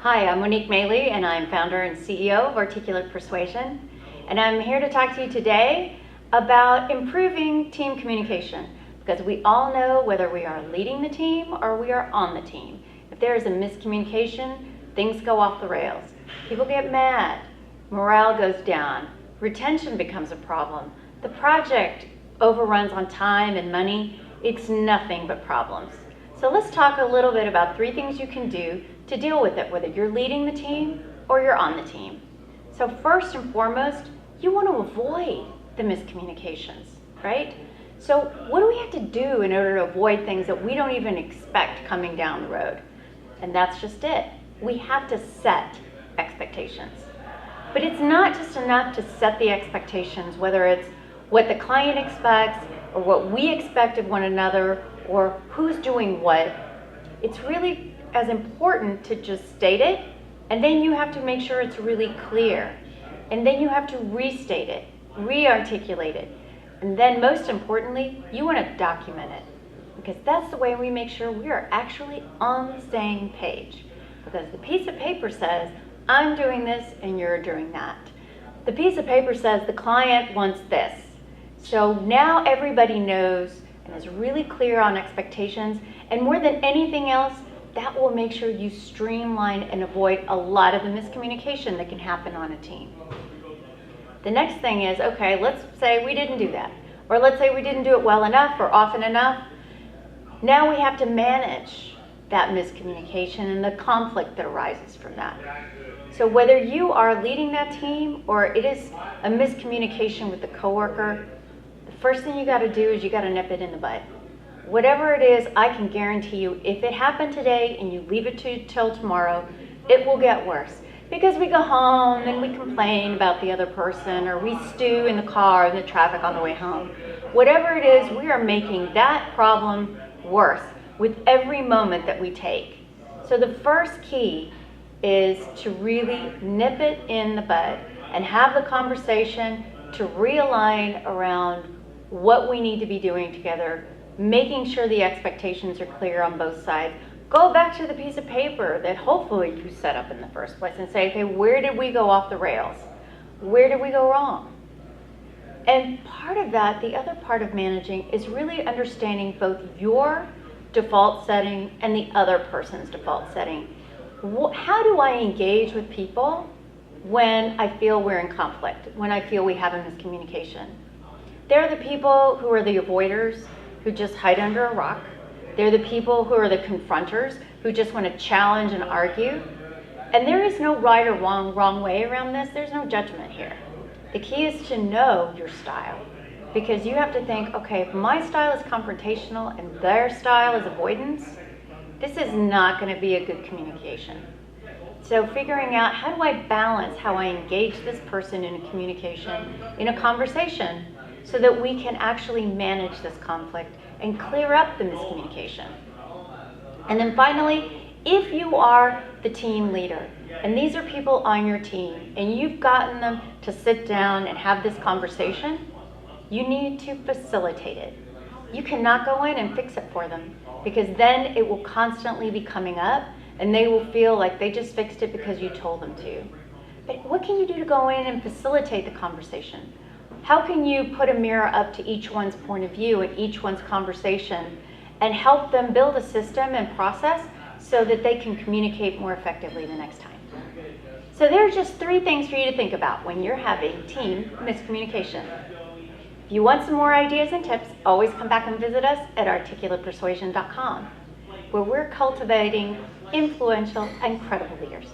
Hi, I'm Monique Maley, and I'm founder and CEO of Articulate Persuasion. And I'm here to talk to you today about improving team communication, because we all know whether we are leading the team or we are on the team. If there is a miscommunication, things go off the rails. People get mad, morale goes down, retention becomes a problem, the project overruns on time and money. It's nothing but problems. So let's talk a little bit about 3 things you can do to deal with it, whether you're leading the team or you're on the team. So first and foremost, you want to avoid the miscommunications, right? So what do we have to do in order to avoid things that we don't even expect coming down the road? And that's just it. We have to set expectations. But it's not just enough to set the expectations, whether it's what the client expects or what we expect of one another or who's doing what. It's really as important to just state it, and then you have to make sure it's really clear. And then you have to restate it, re-articulate it. And then most importantly, you want to document it, because that's the way we make sure we are actually on the same page. Because the piece of paper says, I'm doing this and you're doing that. The piece of paper says the client wants this. So now everybody knows and is really clear on expectations, and more than anything else, that will make sure you streamline and avoid a lot of the miscommunication that can happen on a team. The next thing is, okay, let's say we didn't do that, or let's say we didn't do it well enough or often enough. Now we have to manage that miscommunication and the conflict that arises from that. So whether you are leading that team or it is a miscommunication with the coworker, the first thing you got to do is you got to nip it in the bud. Whatever it is, I can guarantee you, if it happened today and you leave it till tomorrow, it will get worse. Because we go home and we complain about the other person, or we stew in the car in the traffic on the way home. Whatever it is, we are making that problem worse with every moment that we take. So the first key is to really nip it in the bud and have the conversation to realign around what we need to be doing together, making sure the expectations are clear on both sides. Go back to the piece of paper that hopefully you set up in the first place and say, okay, where did we go off the rails? Where did we go wrong? And part of that, the other part of managing, is really understanding both your default setting and the other person's default setting. How do I engage with people when I feel we're in conflict, when I feel we have a miscommunication? They're the people who are the avoiders, who just hide under a rock. They're the people who are the confronters, who just want to challenge and argue. And there is no right or wrong way around this. There's no judgment here. The key is to know your style, because you have to think, okay, if my style is confrontational and their style is avoidance, this is not going to be a good communication. So figuring out, how do I balance how I engage this person in a communication, in a conversation, so that we can actually manage this conflict and clear up the miscommunication. And then finally, if you are the team leader, and these are people on your team, and you've gotten them to sit down and have this conversation, you need to facilitate it. You cannot go in and fix it for them, because then it will constantly be coming up, and they will feel like they just fixed it because you told them to. But what can you do to go in and facilitate the conversation? How can you put a mirror up to each one's point of view and each one's conversation and help them build a system and process so that they can communicate more effectively the next time? So there are just 3 things for you to think about when you're having team miscommunication. If you want some more ideas and tips, always come back and visit us at articulatepersuasion.com, where we're cultivating influential and credible leaders.